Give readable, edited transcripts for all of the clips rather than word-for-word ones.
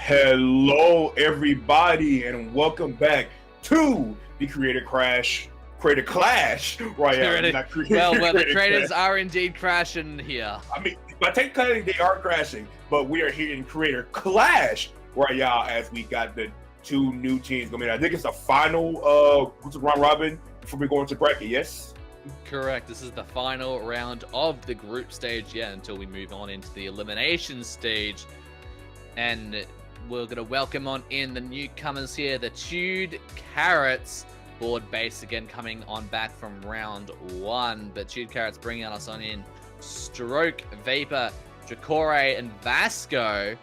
Hello, everybody, and welcome back to the Creator Clash Royale. Well, the creators are indeed crashing here. I mean, but technically they are crashing, but we are here in Creator Clash Royale as we got the two new teams going. I think it's the final round robin before we go into bracket. Yes. Correct. This is the final round of the group stage, until we move on into the elimination stage. And we're going to welcome on in the newcomers here, the Chewed Carrots. Board base again coming on back from round one. But Chewed Carrots bringing us on in Stroke, Vapor, Dracore, and Vasco.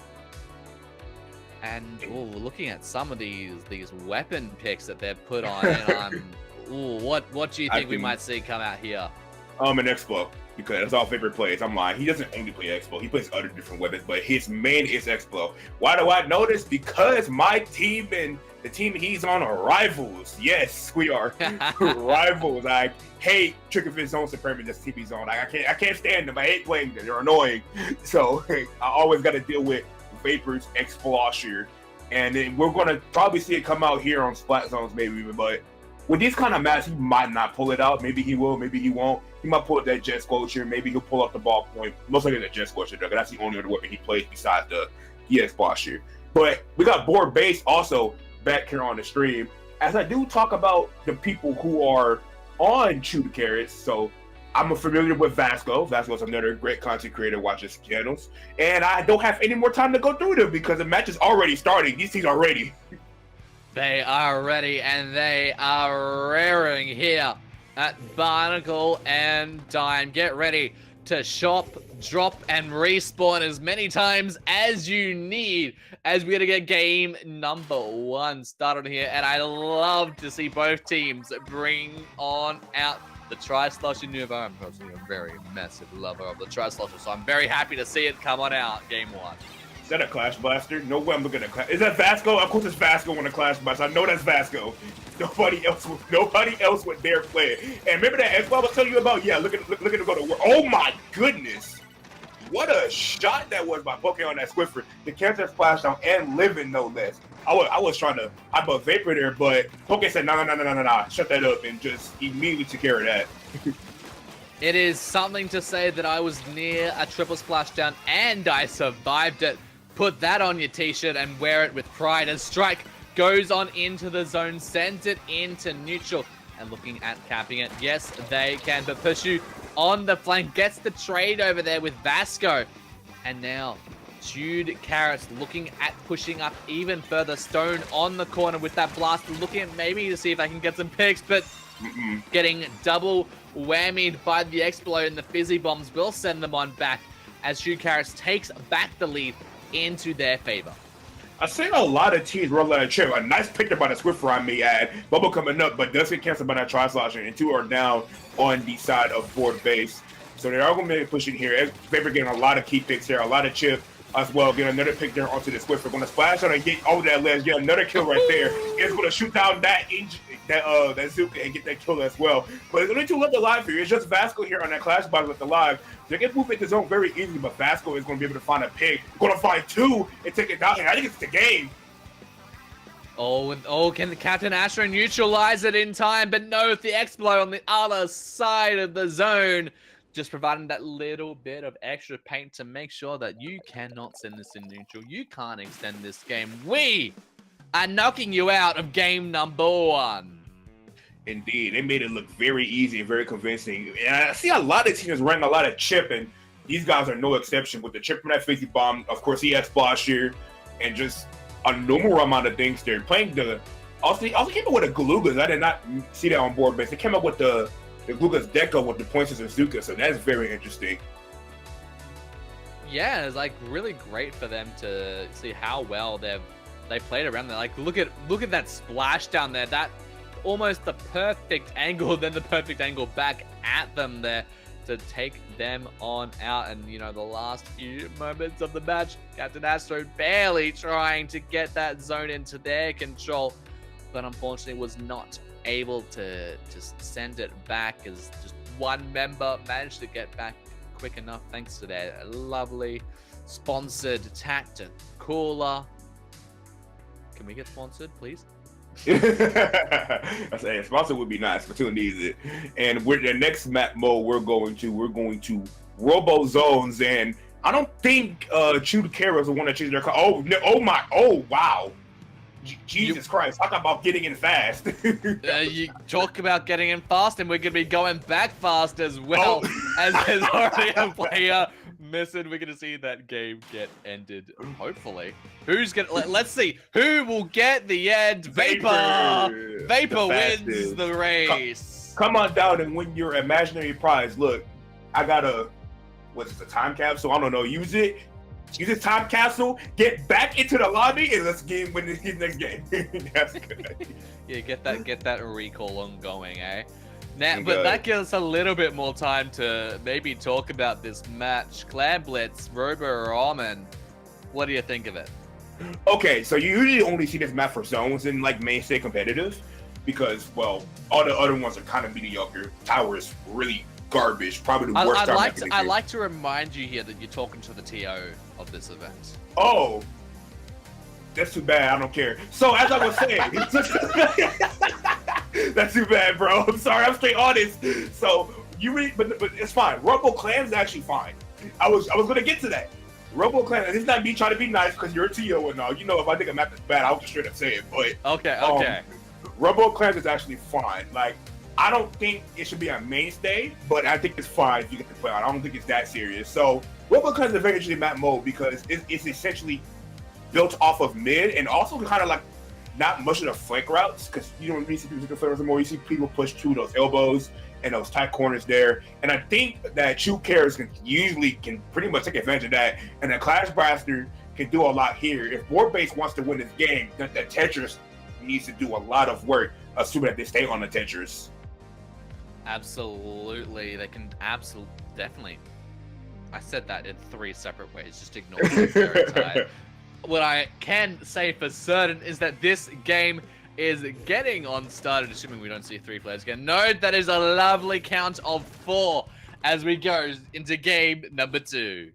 And looking at some of these weapon picks that they've put on, and what do you think we might see come out here? An Expo, because that's all Vapor plays. I'm lying. He doesn't only play Expo. He plays other different weapons, but his main is Expo. Why do I know this? Because my team and the team he's on are rivals. Yes, we are rivals. I hate Triggerfish Zone Supreme just TP Zone. I can't stand them. I hate playing them. They're annoying. So I always got to deal with Vapor's Explosion. And then we're going to probably see it come out here on Splat Zones maybe, but with these kind of maps, he might not pull it out. Maybe he will, maybe he won't. He might pull up that Jet Squelcher. Maybe he'll pull up the ball point. Most likely the Jet Squelcher, because that's the only other weapon he plays besides the EX Posture. But we got board base also back here on the stream. As I do talk about the people who are on Chewed Carrots, so I'm familiar with Vasco. Vasco's another great content creator, watches channels. And I don't have any more time to go through them because the match is already starting. These teams are ready. They are ready, and they are raring here at Barnacle and Dime. Get ready to shop, drop, and respawn as many times as you need as we're going to get game number one started here. And I love to see both teams bring on out the Tri-Slosher Nuvo. I'm personally a very massive lover of the Tri-Slosher, so I'm very happy to see it come on out game one. Is that a Clash Blaster? No way I'm looking at Clash. Is that Vasco? Of course it's Vasco on a Clash Blaster. I know that's Vasco. Nobody else would dare play it. And remember that Expo I was telling you about? Yeah, look at him go to work. Oh my goodness. What a shot that was by poking on that Swiffer. The cancel splashdown and living no less. I was trying to hype up Vapor there, but Poke said no, shut that up, and just immediately took care of that. It is something to say that I was near a triple splashdown and I survived it. Put that on your t-shirt and wear it with pride as Strike goes on into the zone, sends it into neutral, and looking at capping it. Yes, they can, but Pushu on the flank gets the trade over there with Vasco. And now Chewed Carrots looking at pushing up even further. Stone on the corner with that blast, looking at maybe to see if I can get some picks, but getting double whammied by the Explode, and the Fizzy Bombs will send them on back as Chewed Carrots takes back the lead into their favor. I seen a lot of teams roll out of trip. A nice picture by the Swiffer I may add. Bubble coming up, but does get canceled by that Tri-Slosher, and two are down on the side of board base. So they are going to be pushing here. Vapor getting a lot of key picks here, a lot of chip as well. Get another pick there onto the Swiffer. Going to splash on and get over that ledge. Get another kill right there. It's going to shoot down that Zuka and get that kill as well. But it's only two left alive here. It's just Vasco here on that Clash Battle left alive. They can move into zone very easy, but Vasco is going to be able to find a pick. Going to find two and take it down. And I think it's the game. Can the Captain Astro neutralize it in time? But no, the Explode on the other side of the zone, just providing that little bit of extra paint to make sure that you cannot send this in neutral. You can't extend this game. We are knocking you out of game number one. Indeed, they made it look very easy and very convincing. And I see a lot of teams running a lot of chip, and these guys are no exception with the chip from that Fizzy Bomb. Of course, he has Splash here, and just a number amount of things there. Playing the also came up with a Galugas. I did not see that on board base. They came up with the Galugas Deco with the points of Zuka, so that's very interesting. Yeah, it's like really great for them to see how well they played around there. Like look at that splash down there. That almost the perfect angle, then the perfect angle back at them there to take them on out. And you know, the last few moments of the match, Captain Astro barely trying to get that zone into their control, but unfortunately was not able to just send it back, as just one member managed to get back quick enough thanks to their lovely sponsored Tactic Cooler. Can we get sponsored, please? I say a sponsor would be nice. Splatoon needs it. And with the next map mode we're going to Robo zones, and I don't think Chew Carrots will want to change their car. Oh wow. Jesus Christ, talk about getting in fast. You talk about getting in fast, and we're going to be going back fast as well. As there's already a player missing. We're going to see that game get ended, hopefully. Who's going to... Let's see. Who will get the end? Vapor! Vapor wins the race. Come on down and win your imaginary prize. Look, I got a... What's it, a time capsule? I don't know. Use it. Use this time capsule, get back into the lobby, and let's win this next game. That's good. Yeah, get that recall ongoing, eh? Now, but that gives us a little bit more time to maybe talk about this match. Clan Blitz, Robo, ROM-en. What do you think of it? Okay, so you usually only see this map for zones and like mainstay competitive, because well, all the other ones are kind of mediocre. Tower is really garbage, probably the worst. I'd like to remind you here that you're talking to the TO of this event. Oh, that's too bad. I don't care. So as I was saying, that's too bad, bro. I'm sorry. I'm straight honest. So but it's fine. Robo Clan is actually fine. I was gonna get to that. Robo Clan, and it's not me trying to be nice because you're a TO and all. You know, if I think a map is bad, I'll just straight up say it. But okay. Robo Clan is actually fine. Like, I don't think it should be a mainstay, but I think it's fine if you get to play on. I don't think it's that serious. So Robo Clan is a very interesting map mode because it's essentially built off of mid and also kind of like not much of the flank routes, because you don't really see people taking flankers anymore. You see people push through those elbows and those tight corners there. And I think that Chew Carrots can pretty much take advantage of that. And the Clash Blaster can do a lot here. If Board Base wants to win this game, the Tetris needs to do a lot of work, assuming that they stay on the Tetris. Absolutely, they can definitely. I said that in 3 separate ways, just ignore it. What I can say for certain is that this game is getting on started, assuming we don't see 3 players again. Note that is a lovely count of 4 as we go into game number 2.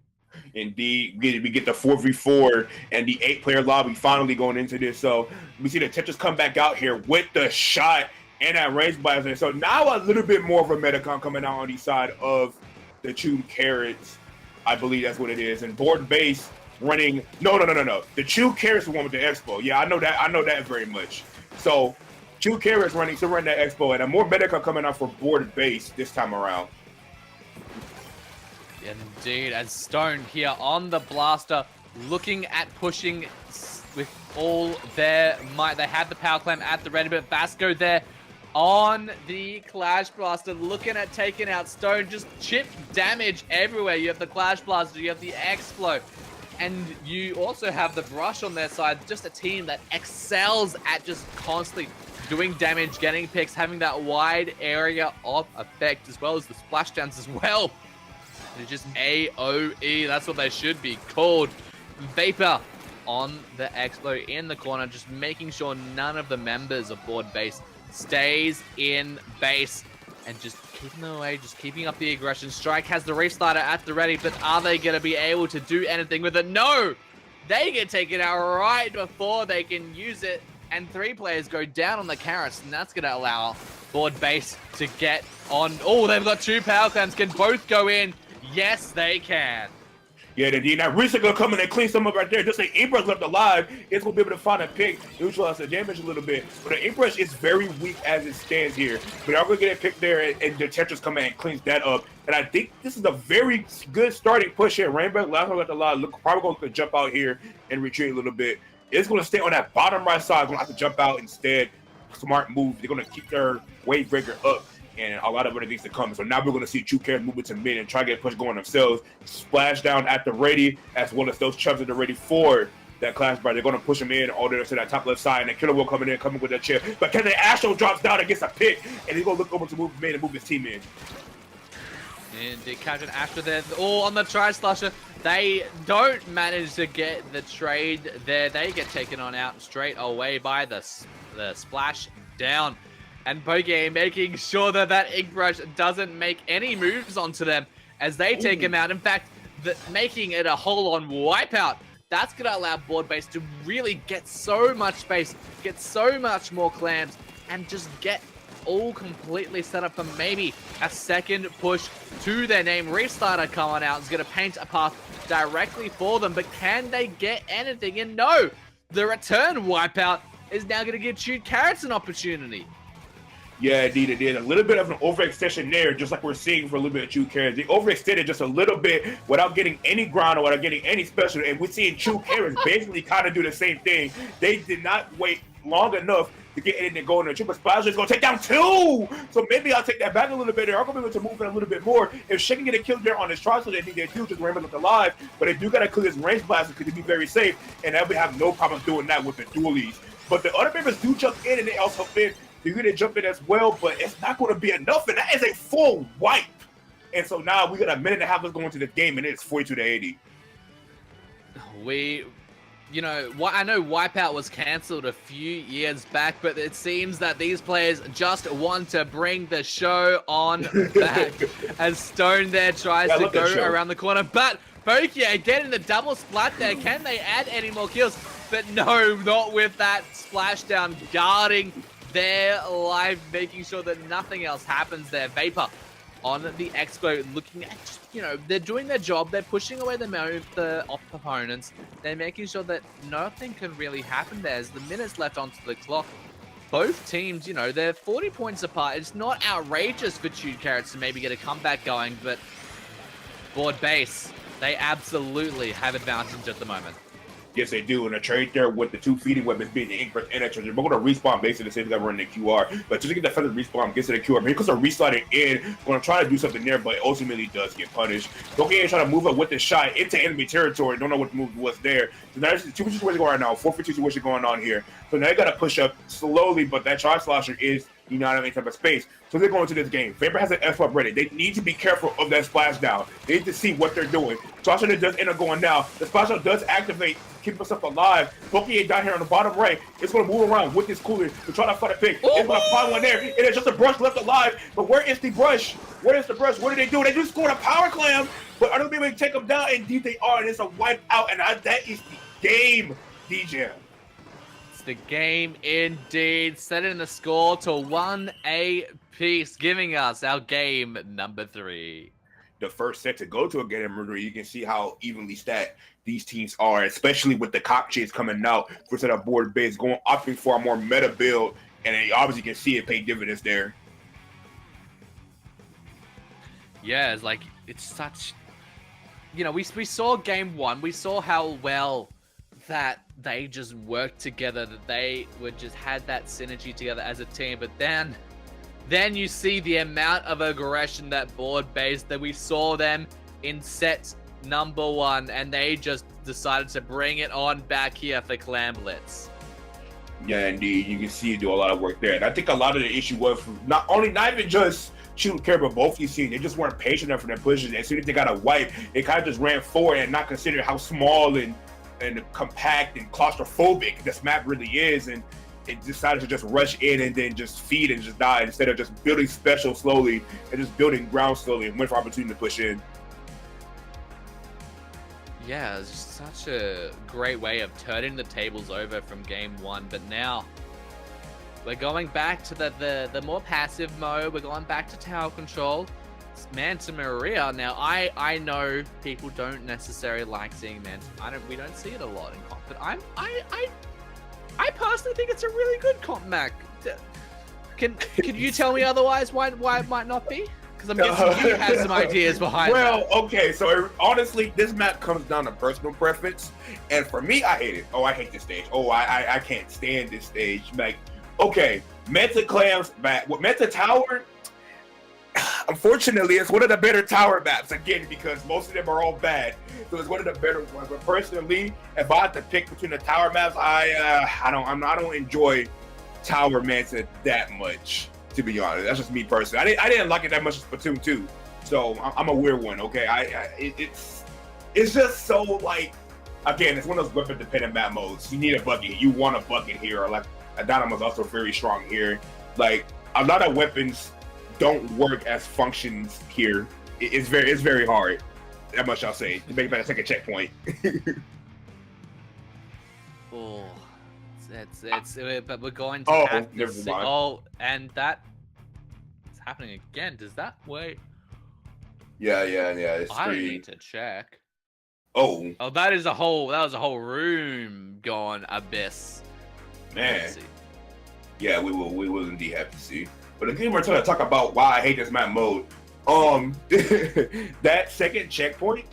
Indeed, we get the 4v4 and the 8-player lobby finally going into this. So we see the Tetris come back out here with the shot and that range blaster. So now a little bit more of a metacon coming out on the side of the Chew Carrots. I believe that's what it is. And Board Base running. No. The Chew Carrots the one with the Expo. Yeah, I know that very much. So Chew Carrots running that Expo, and a more metacon coming out for Board Base this time around. Indeed, as Stone here on the blaster, looking at pushing with all their might. They have the power clamp at the ready, but Vasco there on the Clash Blaster, looking at taking out Stone. Just chip damage everywhere. You have the Clash Blaster, you have the X-Flow, and you also have the Brush on their side. Just a team that excels at just constantly doing damage, getting picks, having that wide area of effect, as well as the splashdowns as well. It's just AOE, that's what they should be called. Vapor on the X-Flow in the corner, just making sure none of the members of Board Base stays in base and just keeping them away, just keeping up the aggression. Strike has the restarter at the ready, but are they going to be able to do anything with it? No! They get taken out right before they can use it, and 3 players go down on the Carrots, and that's going to allow Board Base to get on. Oh, they've got 2 power clamps. Can both go in? Yes, they can. Yeah, indeed. Now, Risa gonna come in and clean some up right there. Just like Inkbrush left alive, it's gonna be able to find a pick, neutralize the damage a little bit. But the Inkbrush is very weak as it stands here. But I'm gonna get a pick there, and the Tetris come in and cleans that up. And I think this is a very good starting push here. Rainbow last one left alive. Probably gonna jump out here and retreat a little bit. It's gonna stay on that bottom right side. Gonna have to jump out instead. Smart move. They're gonna keep their wave breaker up, and a lot of other things to come. So now we're going to see Chew Carrots move it to mid and try to get a push going themselves. Splash down at the ready, as well as those chubs at the ready for that Clash Bar. They're going to push them in all the way to that top left side, and the Killer will coming with that chip. But Kevin Astro drops down and gets a pick, and he's going to look over to move mid and move his team in. And the Captain Astro there, all on the Tri-Slasher. They don't manage to get the trade there. They get taken on out straight away by the splash down. And Poke making sure that Inkbrush doesn't make any moves onto them as they take him out. In fact, making it a whole-on wipeout That's going to allow board base to really get so much space, get so much more clams, and just get all completely set up for maybe a second push to their name. Restarter coming out is going to paint a path directly for them, but can they get anything? And no, the return wipeout is now going to give Chewed Carrots an opportunity. Yeah, indeed it did. A little bit of an overextension there, just like we're seeing for a little bit of Chewed Carrots. They overextended just a little bit without getting any ground or without getting any special, and we're seeing Chewed Carrots basically kind of do the same thing. They did not wait long enough to get in and go in. The triple splash is going to take down 2. So maybe I'll take that back a little bit there. I'm going to be able to move in a little bit more. If Shake can get a kill there on his trial, so they think they do, just remember look alive. But they do got to clear his range blast because be very safe, and they'll have no problem doing that with the dualies. But the other members do jump in, and they also fit. You're going to jump in as well, but it's not going to be enough, and that is a full wipe. And so now we got a minute and a half left going into the game, and it's 42-80. You know, I know Wipeout was cancelled a few years back, but it seems that these players just want to bring the show on back. As Stone there tries to go around the corner, but Pokia getting the double splat there. Can they add any more kills? But no, not with that splashdown guarding their life, making sure that nothing else happens there. Vapor on the Expo looking at just, you know, they're doing their job. They're pushing away the off opponents. They're making sure that nothing can really happen there. As the minutes left onto the clock, both teams, you know, they're 40 points apart. It's not outrageous for Chewed Carrots to maybe get a comeback going, but board base, they absolutely have advantage at the moment. Yes, they do. And a trade there with the 2 feeding weapons being the Ink Breath and Extra. They're both going to respawn basically the same that we're in the QR. But just to get that feather respawn, gets to the QR. Because they're resliding in, going to try to do something there, but ultimately does get punished. Doki trying to move up with the shot into enemy territory. Don't know what the move was there. So now there's 2 situations going right now. 4-for-2 situation going on here. So now they got to push up slowly, but that charge slasher is, you know, any type of space. So they're going to this game. Vapor has an F-up ready. They need to be careful of that splashdown. They need to see what they're doing. Slasher does end up going down. The splashdown does activate, keep us alive. Poki down here on the bottom right. It's going to move around with this cooler to try to find a pick. It's going to find one there. And it's just a brush left alive. But where is the brush? Where is the brush? What did they do? They just scored a power clam. But are they able to take them down? Indeed they are. And it's a wipe out. And that is the game, DJ. The game indeed, setting the score to 1 apiece, giving us our game number 3. The first set to go to a game number 3, you can see how evenly stacked these teams are, especially with the cockchase coming out for set up board base, opting for a more meta build, and they obviously can see it pay dividends there. Yeah, it's such, you know, we saw game 1, we saw how well that they just worked together, that they had that synergy together as a team. But then you see the amount of aggression that board base that we saw them in set number 1, and they just decided to bring it on back here for Clam Blitz. Yeah, indeed, you can see you do a lot of work there, and I think a lot of the issue was not even just Chewed Carrot, but both these teams, they just weren't patient enough for their pushes. As soon as they got a wipe, they kind of just ran forward and not considered how small and compact and claustrophobic this map really is, and it decided to just rush in and then just feed and just die instead of just building special slowly and just building ground slowly and wait for opportunity to push in. Yeah, it's just such a great way of turning the tables over from game 1, but now we're going back to the more passive mode. We're going back to tower control. Manta Maria. Now, I know people don't necessarily like seeing Manta. We don't see it a lot in comp, but I personally think it's a really good comp map. Can you tell me otherwise why it might not be? Because I'm guessing you have some ideas behind that. Well, okay, so honestly, this map comes down to personal preference, and for me, I hate it. Oh, I hate this stage. Oh, I can't stand this stage. Like, okay, Manta Clams back. With Manta Tower, unfortunately, it's one of the better tower maps, again, because most of them are all bad. So it's one of the better ones. But personally, if I had to pick between the tower maps, I don't enjoy Tower Manta that much, to be honest. That's just me personally. I didn't like it that much as Splatoon 2. So I'm a weird one, okay? It's just so, like, again, it's one of those weapon dependent map modes. You need a bucket. You want a bucket here, or like a Dynamo's also very strong here. Like, a lot of weapons don't work as functions here. It's very hard. That much I'll say. To make it a second checkpoint. Oh, but we're going to Oh, have to never see. mind. Oh, and that is happening again. Does that wait? Yeah. It's I 3. need to check. Oh, Oh, that was a whole room gone abyss. man. Let's see. Yeah, we will indeed have to see. But again, we're trying to talk about why I hate this map mode. That second checkpoint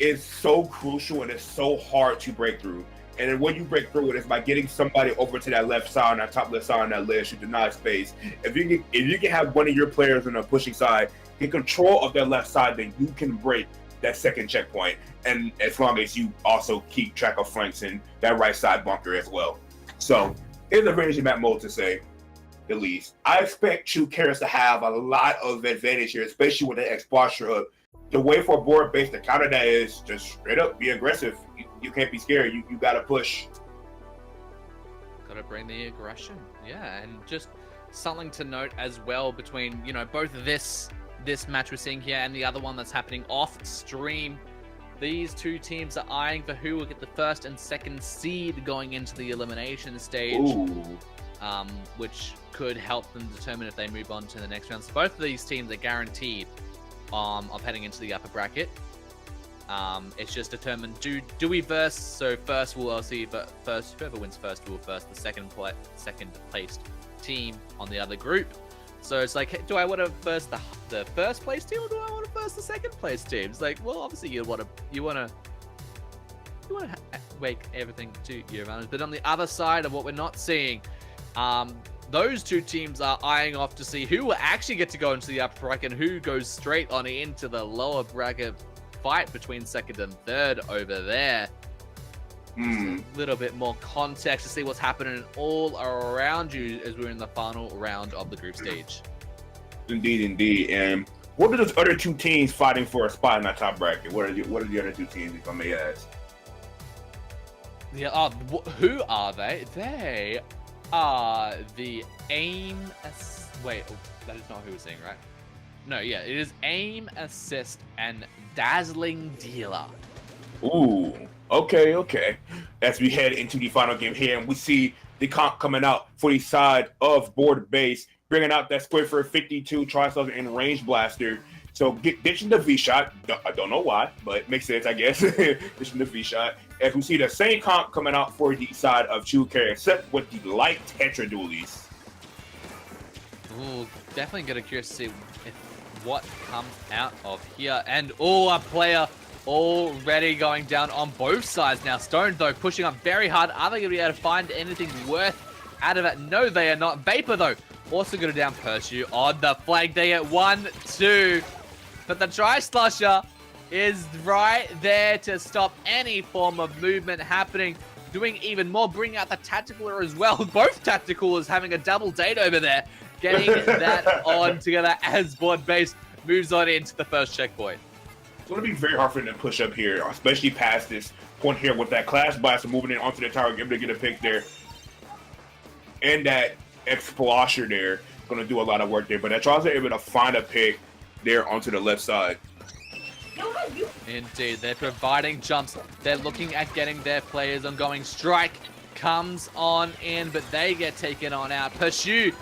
is so crucial and it's so hard to break through. And then when you break through it, it's by getting somebody over to that left side, on that top left side on that list, you deny space. If you can have one of your players on the pushing side get control of that left side, then you can break that second checkpoint. And as long as you also keep track of flanks and that right side bunker as well. So it's a very easy map mode to say the least. I expect true carriers to have a lot of advantage here, especially with the X posture up. The way for board base to counter that is just straight up be aggressive. You can't be scared. You gotta push. Gotta bring the aggression. Yeah, and just something to note as well between, you know, both this match we're seeing here and the other one that's happening off stream. These two teams are eyeing for who will get the first and second seed going into the elimination stage. Ooh. Which could help them determine if they move on to the next round. So both of these teams are guaranteed of heading into the upper bracket. It's just determined, do we verse? So first we'll see first, whoever wins first will verse the second placed team on the other group. So it's like, do I want to verse the first place team or do I want to verse the second place team? It's like, well, obviously you want to make everything to your advantage. But on the other side of what we're not seeing, those two teams are eyeing off to see who will actually get to go into the upper bracket and who goes straight on into the lower bracket fight between second and third over there. Just a little bit more context to see what's happening all around you as we're in the final round of the group stage. Indeed. And what are those other two teams fighting for a spot in that top bracket? What are the other two teams, if I may ask? Yeah, who are they? They are the wait, that is not who we're saying, right? No, yeah, it is Aim, Assist, and Dazzling Dealer. Ooh, okay. As we head into the final game here, and we see the comp coming out for the side of board base, bringing out that Squidford 52 Tri-Soldier and Range Blaster. So ditching the V-Shot. I don't know why, but it makes sense, I guess. Ditching the V-Shot. As we see the same comp coming out for the side of True Carrier, except with the light Tetra Dualies. Ooh, definitely gonna curious to see what comes out of here. And a player already going down on both sides now. Stone, though, pushing up very hard. Are they going to be able to find anything worth out of it? No, they are not. Vapor, though, also going to down Pursuit on the flank. They get 1, 2. But the Tri-Slusher is right there to stop any form of movement happening. Doing even more, bringing out the Tacticaler as well. Both Tacticalers having a double date over there. Getting that on together as board base moves on into the first checkpoint. It's going to be very hard for them to push up here, especially past this point here with that Clash Blaster moving in onto the tower, able to get a pick there. And that Explosher there, going to do a lot of work there. But that Charles are able to find a pick there onto the left side. Indeed, they're providing jumps. They're looking at getting their players on going. Strike comes on in, but they get taken on out. Pursue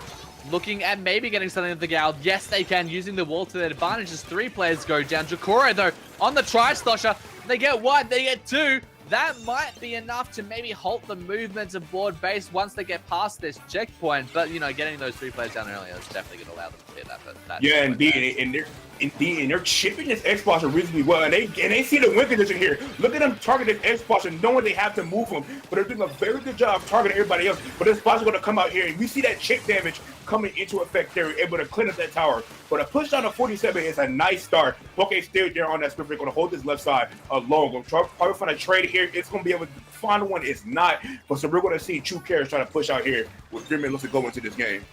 looking at maybe getting something of the Gal. Yes, they can, using the wall to their advantage as 3 players go down. Jokoro, though, on the Tri-Slosher. They get 1, they get 2. That might be enough to maybe halt the movements of board base once they get past this checkpoint. But, you know, getting those 3 players down earlier is definitely going to allow them to clear that. Yeah, indeed. And they're chipping this X-Boss reasonably well. And they see the win condition here. Look at them targeting X-Boss and knowing they have to move him. But they're doing a very good job targeting everybody else. But this boss is going to come out here. And we see that chip damage coming into effect there, able to clean up that tower. But a push down to 47 is a nice start. Poke still there on that script. They're going to hold this left side alone. Going to probably find a trade here. It's going to be able to find one. It's not. But so we're going to see True Carriers trying to push out here with 3 minutes to go into this game.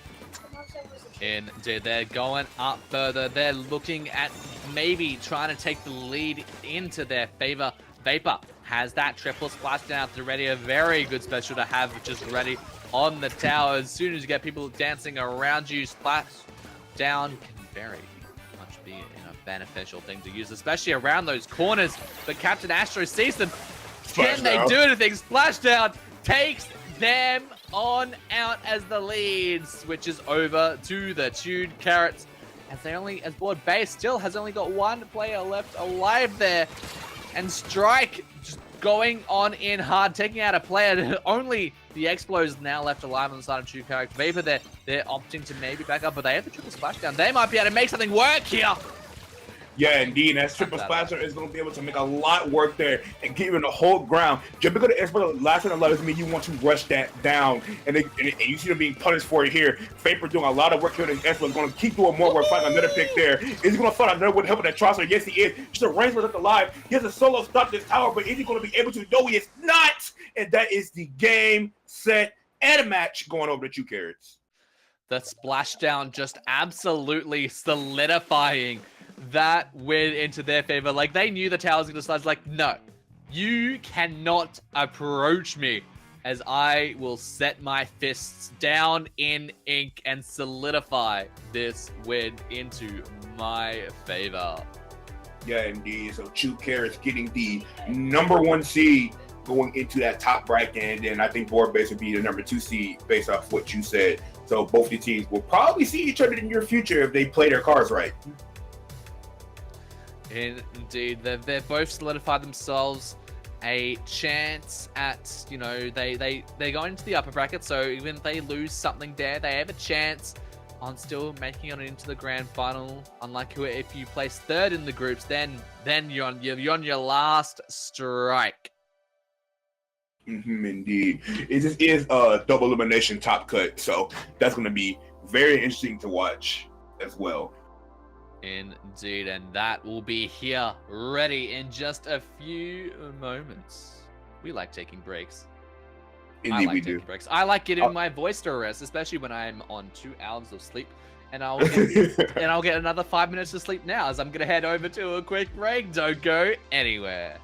Indeed, they're going up further. They're looking at maybe trying to take the lead into their favor. Vapor has that triple splash down at the ready. A very good special to have just ready on the tower. As soon as you get people dancing around you, splash down can very much be a beneficial thing to use, especially around those corners. But Captain Astro sees them, Can they do anything? Splashdown takes them on out as the lead switches over to the Tuned Carrots. As Board Base still has only got one player left alive there. And Strike just going on in hard, taking out a player. Only the Explos now left alive on the side of Tuned Carrots. Vapor, they're opting to maybe back up, but they have the triple splashdown. They might be able to make something work here. Yeah, indeed. That triple splasher is going to be able to make a lot work there and give you the whole ground. Jumping on the expert the last thing allows me you want to rush that down. And you see them being punished for it here. Vapor doing a lot of work here. The expert is going to keep doing more work, finding another pick there. Is he going to find another one helping that Trosser? Yes, he is. Just a range left alive. He has a solo stop this tower, but is he going to be able to? No, he is not. And that is the game, set, and a match going over the Two Carrots. The splashdown just absolutely solidifying that win into their favor. Like, they knew the tower was going to slide. Like, no, you cannot approach me as I will set my fists down in ink and solidify this win into my favor. Yeah, indeed. So Two Carrots getting the #1 seed going into that top bracket, and then I think Board Base would be the #2 seed based off what you said. So both the teams will probably see each other in the near future if they play their cards right. Indeed, they've both solidified themselves a chance at, you know, they're going into the upper bracket, so even if they lose something there, they have a chance on still making it into the grand final. Unlike if you place third in the groups, then you're on your last strike. Indeed. It is a double elimination top cut, so that's going to be very interesting to watch as well. Indeed, and that will be here, ready in just a few moments. We like taking breaks. Indeed, we do. Breaks. I like getting my voice to rest, especially when I'm on 2 hours of sleep. And I'll get another 5 minutes of sleep now, as I'm going to head over to a quick break. Don't go anywhere.